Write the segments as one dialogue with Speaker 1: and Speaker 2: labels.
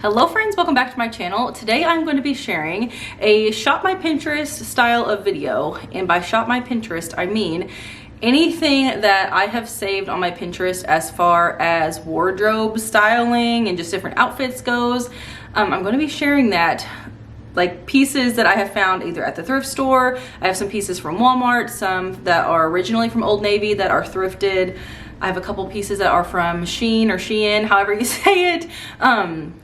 Speaker 1: Hello friends, welcome back to my channel. Today I'm going to be sharing a Shop My Pinterest style of video, and by Shop My Pinterest I mean anything that I have saved on my Pinterest as far as wardrobe styling and just different outfits goes. I'm going to be sharing that, like pieces that I have found either at the thrift store. I have some pieces from Walmart, some that are originally from Old Navy that are thrifted. I have a couple pieces that are from Shein or Shein, however you say it.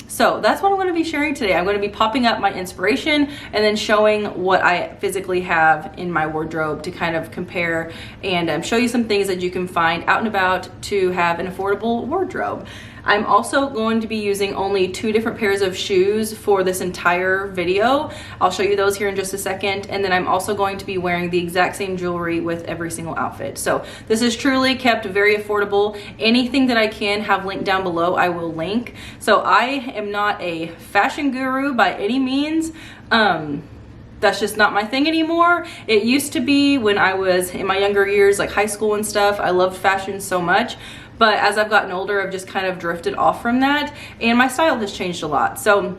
Speaker 1: So that's what I'm going to be sharing today. I'm going to be popping up my inspiration and then showing what I physically have in my wardrobe to kind of compare and show you some things that you can find out and about to have an affordable wardrobe. I'm also going to be using only 2 different pairs of shoes for this entire video. I'll show you those here in just a second. And then I'm also going to be wearing the exact same jewelry with every single outfit. So this is truly kept very affordable. Anything that I can have linked down below, I will link. So I am not a fashion guru by any means. That's just not my thing anymore. It used to be when I was in my younger years, like high school and stuff. I loved fashion so much. But as I've gotten older, I've just kind of drifted off from that, and my style has changed a lot. So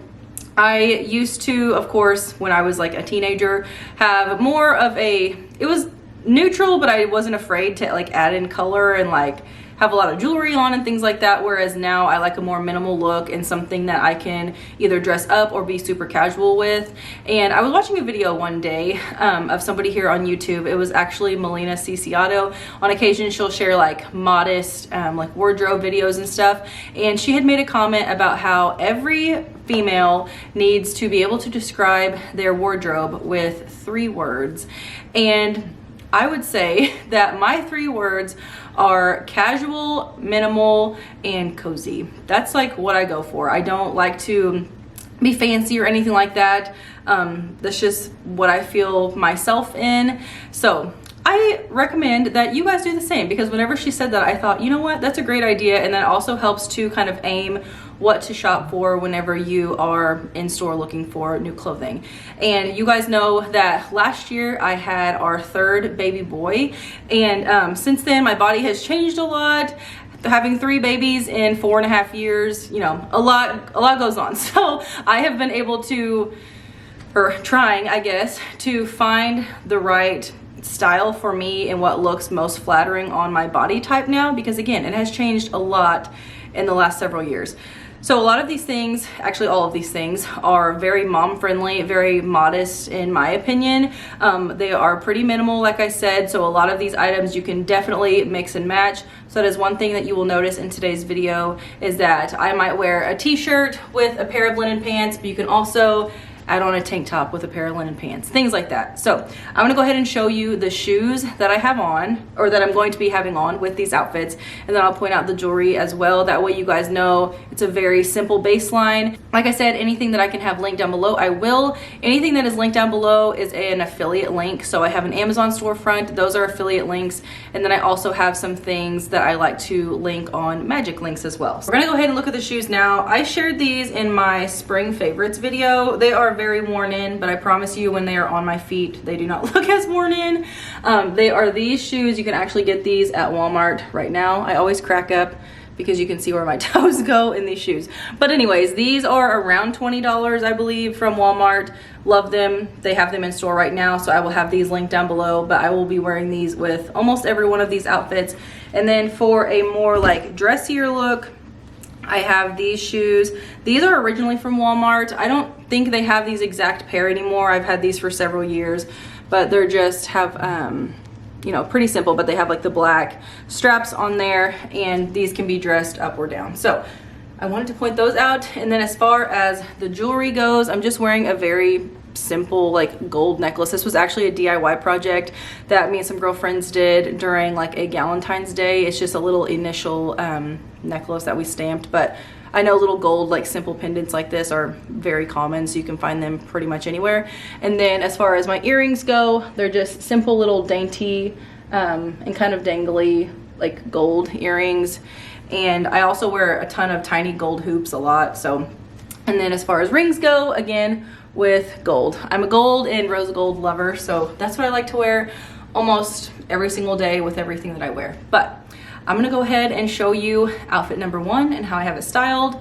Speaker 1: I used to, of course, when I was like a teenager, have more of a, it was neutral, but I wasn't afraid to like add in color and like have a lot of jewelry on and things like that, whereas now I like a more minimal look and something that I can either dress up or be super casual with. And I was watching a video one day of somebody here on YouTube. It was actually Melina Ciciato. On occasion she'll share like modest like wardrobe videos and stuff, and she had made a comment about how every female needs to be able to describe their wardrobe with 3 words. And I would say that my 3 words are casual, minimal, and cozy. That's like what I go for. I don't like to be fancy or anything like that. That's just what I feel myself in. So I recommend that you guys do the same, because whenever she said that, I thought, you know what, that's a great idea. And that also helps to kind of aim what to shop for whenever you are in store looking for new clothing. And you guys know that last year I had our 3rd baby boy, and since then my body has changed a lot. Having 3 babies in 4.5 years, you know, a lot goes on. So I have been able to, or trying, I guess, to find the right style for me and what looks most flattering on my body type now, because again, it has changed a lot in the last several years. So a lot of these things, actually all of these things, are very mom friendly, very modest in my opinion. They are pretty minimal, like I said, so a lot of these items you can definitely mix and match. So that is one thing that you will notice in today's video, is that I might wear a t-shirt with a pair of linen pants, but you can also add on a tank top with a pair of linen pants, things like that. So I'm gonna go ahead and show you the shoes that I have on, or that I'm going to be having on with these outfits, and then I'll point out the jewelry as well. That way you guys know it's a very simple baseline. Like I said, anything that I can have linked down below, I will. Anything that is linked down below is an affiliate link. So I have an Amazon storefront, those are affiliate links, and then I also have some things that I like to link on magic links as well. So we're gonna go ahead and look at the shoes now. I shared these in my spring favorites video. They are very worn in, but I promise you when they are on my feet, they do not look as worn in. They are these shoes. You can actually get these at Walmart right now. I always crack up because you can see where my toes go in these shoes. But anyways, these are around $20, I believe, from Walmart. Love them. They have them in store right now, so I will have these linked down below, but I will be wearing these with almost every one of these outfits. And then for a more like dressier look, I have these shoes. These are originally from Walmart. I don't think they have these exact pair anymore. I've had these for several years, but they're just have, you know, pretty simple, but they have like the black straps on there, and these can be dressed up or down. So I wanted to point those out. And then as far as the jewelry goes, I'm just wearing a very simple like gold necklace. This was actually a DIY project that me and some girlfriends did during like a Valentine's Day. It's just a little initial necklace that we stamped, but I know little gold like simple pendants like this are very common, so you can find them pretty much anywhere. And then as far as my earrings go, they're just simple little dainty and kind of dangly like gold earrings. And I also wear a ton of tiny gold hoops a lot. So, and then as far as rings go, again, with gold. I'm a gold and rose gold lover, so that's what I like to wear almost every single day with everything that I wear. But I'm gonna go ahead and show you outfit number 1 and how I have it styled,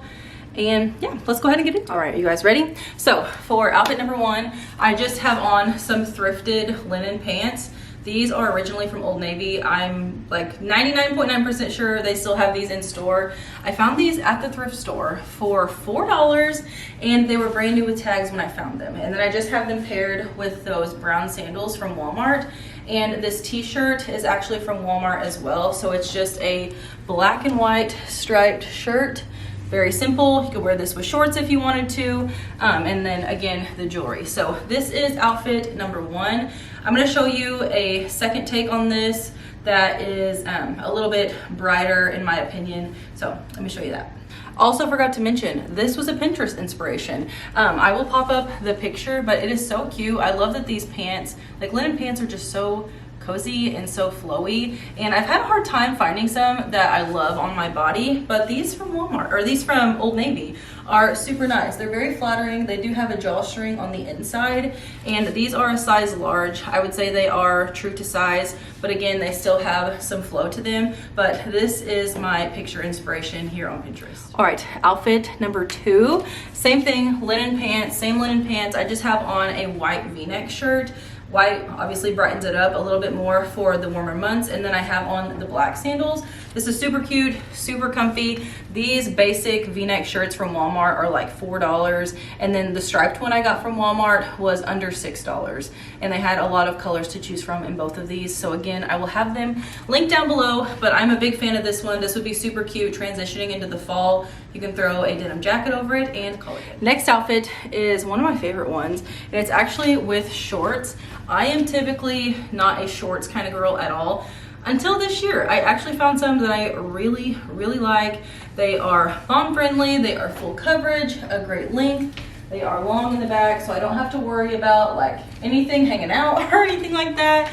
Speaker 1: And yeah, let's go ahead and get it. All right, you guys ready? So for outfit number one, I just have on some thrifted linen pants. These are originally from Old Navy. I'm like 99.9% sure they still have these in store. I found these at the thrift store for $4 and they were brand new with tags when I found them. And then I just have them paired with those brown sandals from Walmart. And this t-shirt is actually from Walmart as well. So it's just a black and white striped shirt. Very simple. You could wear this with shorts if you wanted to. And then again, the jewelry. So this is outfit number one. I'm gonna show you a second take on this that is a little bit brighter in my opinion. So let me show you that. Also forgot to mention, this was a Pinterest inspiration. I will pop up the picture, but it is so cute. I love that these pants, like linen pants, are just so cozy and so flowy, and I've had a hard time finding some that I love on my body, but these from Walmart, or these from Old Navy, are super nice. They're very flattering. They do have a drawstring on the inside, and these are a size large. I would say they are true to size, but again, they still have some flow to them. But this is my picture inspiration here on Pinterest. All right, outfit number two, same thing, linen pants, same linen pants. I just have on a white V-neck shirt. White obviously brightens it up a little bit more for the warmer months. And then I have on the black sandals. This is super cute, super comfy. These basic V-neck shirts from Walmart are like $4. And then the striped one I got from Walmart was under $6. And they had a lot of colors to choose from in both of these. So again, I will have them linked down below, but I'm a big fan of this one. This would be super cute transitioning into the fall. You can throw a denim jacket over it and call it good. Next outfit is one of my favorite ones, and it's actually with shorts. I am typically not a shorts kind of girl at all. Until this year, I actually found some that I really, really like. They are mom friendly, they are full coverage, a great length. They are long in the back, so I don't have to worry about like anything hanging out or anything like that.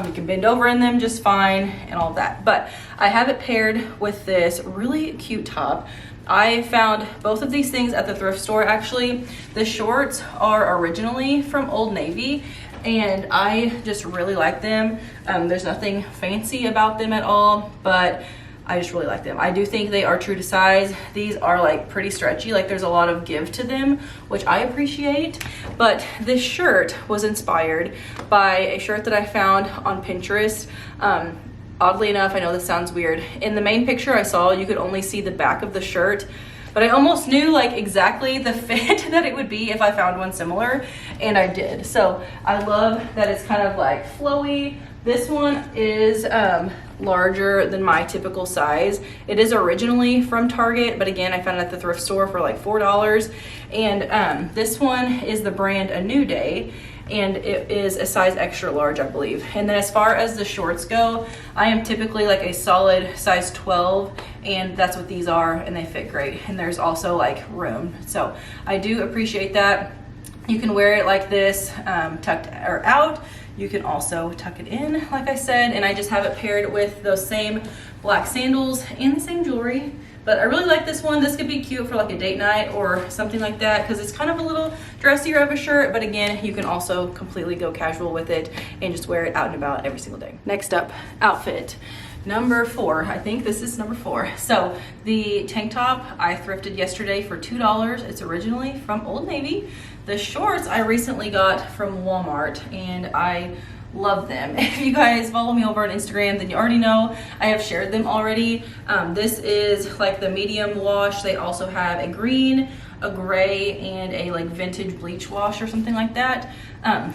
Speaker 1: You can bend over in them just fine and all of that. But I have it paired with this really cute top. I found both of these things at the thrift store actually. The shorts are originally from Old Navy, and I just really like them. There's nothing fancy about them at all, but I just really like them. I do think they are true to size. These are like pretty stretchy, like there's a lot of give to them, which I appreciate. But this shirt was inspired by a shirt that I found on Pinterest. Oddly enough, I know this sounds weird. In the main picture I saw, you could only see the back of the shirt, but I almost knew like exactly the fit that it would be if I found one similar, and I did. So I love that it's kind of like flowy. This one is larger than my typical size. It is originally from Target, but again, I found it at the thrift store for like $4. And this one is the brand A New Day, and it is a size extra large, I believe. And then as far as the shorts go, I am typically like a solid size 12, and that's what these are, and they fit great. And there's also like room. So I do appreciate that. You can wear it like this, tucked or out. You can also tuck it in, like I said, and I just have it paired with those same black sandals and the same jewelry. But I really like this one. This could be cute for like a date night or something like that, because it's kind of a little dressier of a shirt, but again, you can also completely go casual with it and just wear it out and about every single day. Next up, outfit number 4. I think this is number 4. So the tank top I thrifted yesterday for $2. It's originally from Old Navy. The shorts I recently got from Walmart, and I love them. If you guys follow me over on Instagram, then you already know I have shared them already. This is like the medium wash. They also have a green, a gray, and a like vintage bleach wash or something like that.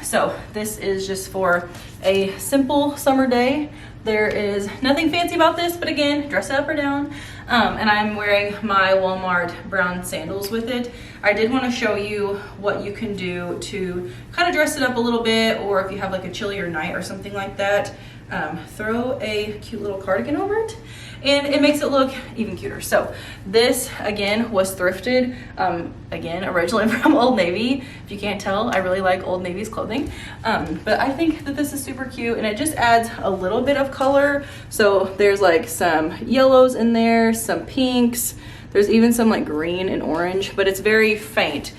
Speaker 1: So this is just for a simple summer day. There is nothing fancy about this, but again, dress it up or down. And I'm wearing my Walmart brown sandals with it. I did want to show you what you can do to kind of dress it up a little bit, or if you have like a chillier night or something like that, throw a cute little cardigan over it, and it makes it look even cuter. So this again was thrifted, again originally from Old Navy. If you can't tell, I really like Old Navy's clothing, but I think that this is super cute, and it just adds a little bit of color. So there's like some yellows in there, some pinks, there's even some like green and orange, but it's very faint.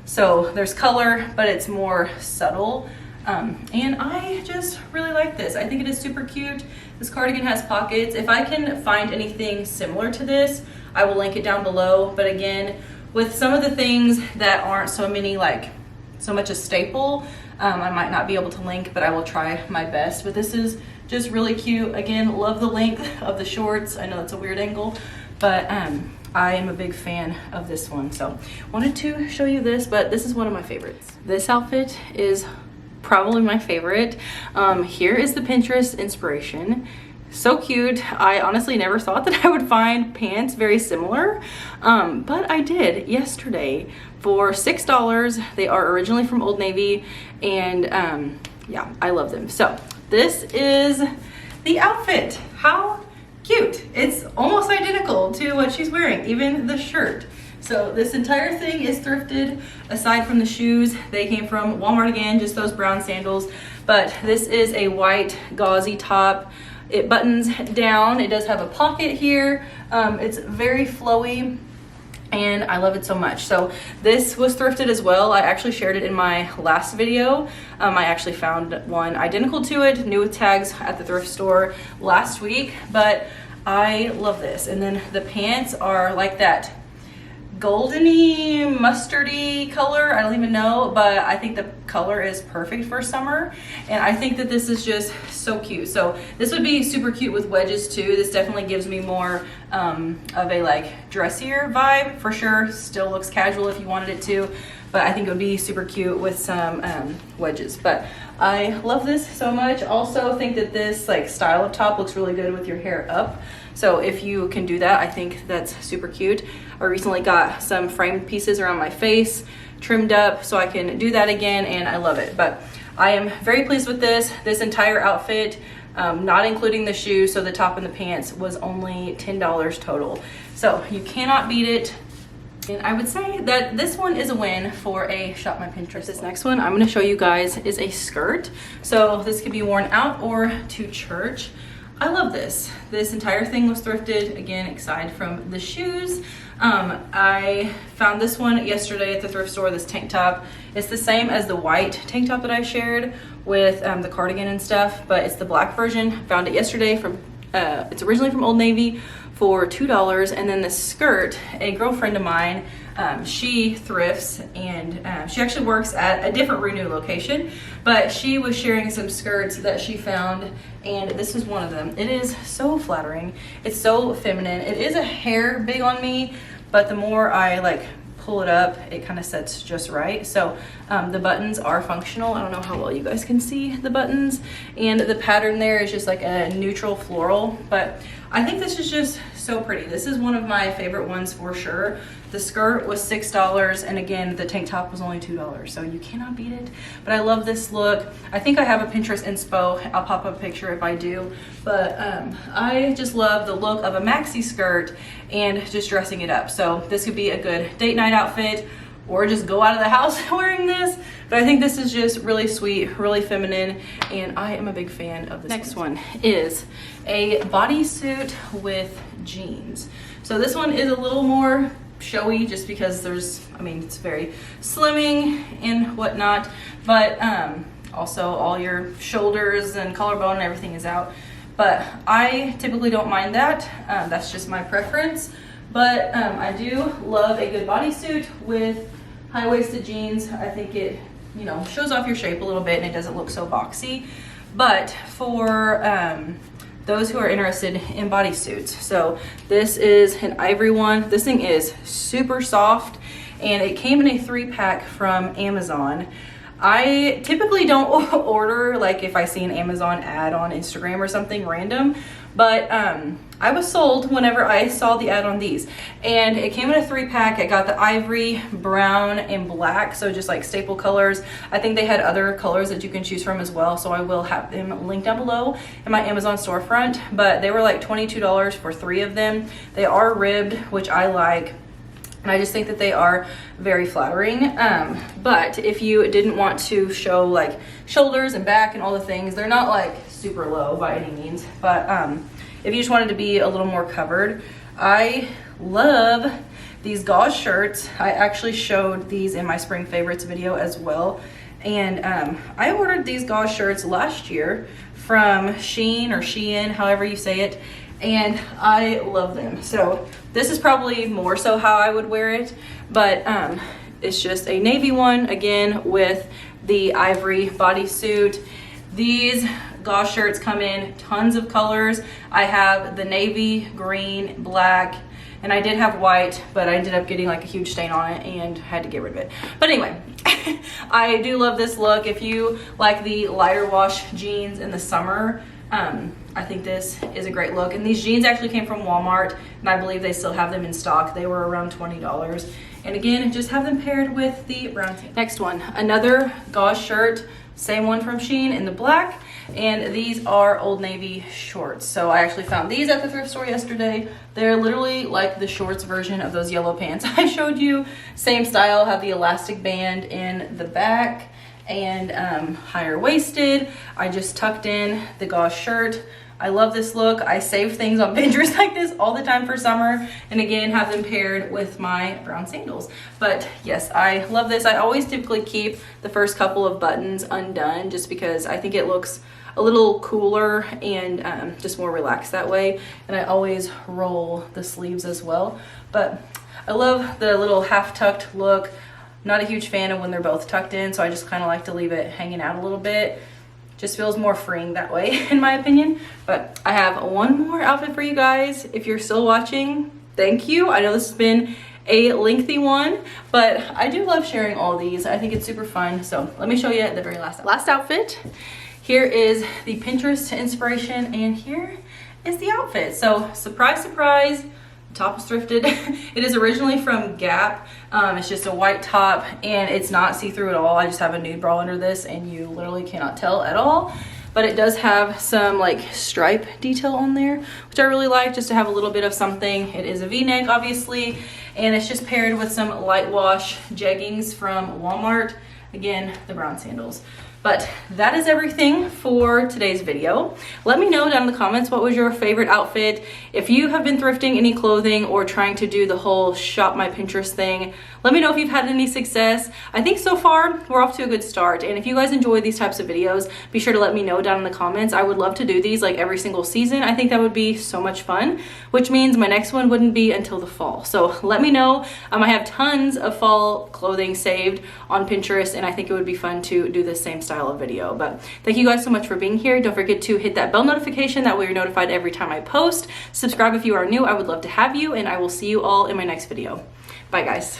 Speaker 1: So there's color, but it's more subtle. And I just really like this. I think it is super cute. This cardigan has pockets. If I can find anything similar to this, I will link it down below. But again, with some of the things that aren't so much a staple, I might not be able to link, but I will try my best. But this is just really cute. Again, love the length of the shorts. I know that's a weird angle, but I am a big fan of this one. So wanted to show you this, but this is one of my favorites. This outfit is probably my favorite. Here is the Pinterest inspiration. So cute. I honestly never thought that I would find pants very similar, but I did yesterday for $6. They are originally from Old Navy, and yeah, I love them. So this is the outfit. How cute. It's almost identical to what she's wearing, even the shirt. So this entire thing is thrifted. Aside from the shoes, they came from Walmart again, just those brown sandals. But this is a white gauzy top. It buttons down. It does have a pocket here. It's very flowy, and I love it so much. So this was thrifted as well. I actually shared it in my last video. I actually found one identical to it, new with tags, at the thrift store last week, but I love this. And then the pants are like that goldeny, mustardy color. I don't even know, but I think the color is perfect for summer, and I think that this is just so cute. So this would be super cute with wedges too. This definitely gives me more of a like dressier vibe for sure. Still looks casual if you wanted it to, but I think it would be super cute with some wedges. But I love this so much. Also think that this like style of top looks really good with your hair up. So if you can do that, I think that's super cute. I recently got some framed pieces around my face, trimmed up, so I can do that again, and I love it. But I am very pleased with this entire outfit, not including the shoes, so the top and the pants was only $10 total. So you cannot beat it. And I would say that this one is a win for a Shop My Pinterest. This next one I'm gonna show you guys is a skirt. So this could be worn out or to church. I love this. This entire thing was thrifted, again, aside from the shoes. I found this one yesterday at the thrift store, this tank top. It's the same as the white tank top that I shared with the cardigan and stuff, but it's the black version. Found it yesterday from, it's originally from Old Navy for $2. And then the skirt, a girlfriend of mine, she thrifts, and she actually works at a different Renew location, but she was sharing some skirts that she found, and this is one of them. It is so flattering. It's so feminine. It is a hair big on me, but the more I like pull it up, it kind of sets just right. So the buttons are functional. I don't know how well you guys can see the buttons, and the pattern there is just like a neutral floral, but I think this is just so pretty. This is one of my favorite ones for sure. The skirt was $6, and again, the tank top was only $2, so you cannot beat it. But I love this look. I think I have a Pinterest inspo. I'll pop up a picture if I do, but I just love the look of a maxi skirt and just dressing it up. So this could be a good date night outfit, or just go out of the house wearing this. But I think this is just really sweet, really feminine, and I am a big fan of this. Next one is a bodysuit with jeans. So this one is a little more showy just because there's, I mean, it's very slimming and whatnot, but also all your shoulders and collarbone and everything is out. But I typically don't mind that. That's just my preference. But I do love a good bodysuit with high-waisted jeans. I think it, you know, shows off your shape a little bit and it doesn't look so boxy. But for those who are interested in bodysuits, so this is an ivory one. This thing is super soft, and it came in a 3-pack from Amazon. I typically don't order, like if I see an Amazon ad on Instagram or something random, but I was sold whenever I saw the ad on these, and it came in a 3-pack. I got the ivory, brown, and black, so just like staple colors. I think they had other colors that you can choose from as well, so I will have them linked down below in my Amazon storefront, but they were like $22 for 3 of them. They are ribbed, which I like, and I just think that they are very flattering. But if you didn't want to show like shoulders and back and all the things, they're not like super low by any means, but if you just wanted to be a little more covered, I love these gauze shirts. I actually showed these in my spring favorites video as well, and I ordered these gauze shirts last year from Shein or Shein, however you say it, and I love them. So this is probably more so how I would wear it, but it's just a navy one, again, with the ivory bodysuit. These gauze shirts come in tons of colors. I have the navy, green, black, and I did have white, but I ended up getting like a huge stain on it and had to get rid of it. But anyway, I do love this look. If you like the lighter wash jeans in the summer, I think this is a great look. And these jeans actually came from Walmart, and I believe they still have them in stock. They were around $20. And again, just have them paired with the brown tank. Next one, another gauze shirt, same one from Shein in the black. And these are Old Navy shorts. So I actually found these at the thrift store yesterday. They're literally like the shorts version of those yellow pants I showed you. Same style, have the elastic band in the back and higher waisted. I just tucked in the gauze shirt. I love this look. I save things on Pinterest like this all the time for summer, and again, have them paired with my brown sandals. But yes, I love this. I always typically keep the first couple of buttons undone just because I think it looks a little cooler and just more relaxed that way. And I always roll the sleeves as well. But I love the little half tucked look. Not a huge fan of when they're both tucked in, so I just kind of like to leave it hanging out a little bit. Just feels more freeing that way, in my opinion. But I have one more outfit for you guys. If you're still watching, thank you. I know this has been a lengthy one, but I do love sharing all these. I think it's super fun. So let me show you the very last outfit. Here is the Pinterest inspiration, and here is the outfit. So surprise, surprise, top is thrifted. It is originally from Gap. It's just a white top, and it's not see-through at all. I just have a nude bra under this, and you literally cannot tell at all. But it does have some like stripe detail on there, which I really like, just to have a little bit of something. It is a V-neck, obviously, and it's just paired with some light wash jeggings from Walmart. Again, the brown sandals. But that is everything for today's video. Let me know down in the comments what was your favorite outfit. If you have been thrifting any clothing or trying to do the whole shop my Pinterest thing, let me know if you've had any success. I think so far we're off to a good start. And if you guys enjoy these types of videos, be sure to let me know down in the comments. I would love to do these like every single season. I think that would be so much fun, which means my next one wouldn't be until the fall. So let me know. I have tons of fall clothing saved on Pinterest, and I think it would be fun to do the same style of video. But thank you guys so much for being here. Don't forget to hit that bell notification, that way you're notified every time I post. Subscribe if you are new. I would love to have you, and I will see you all in my next video. Bye guys.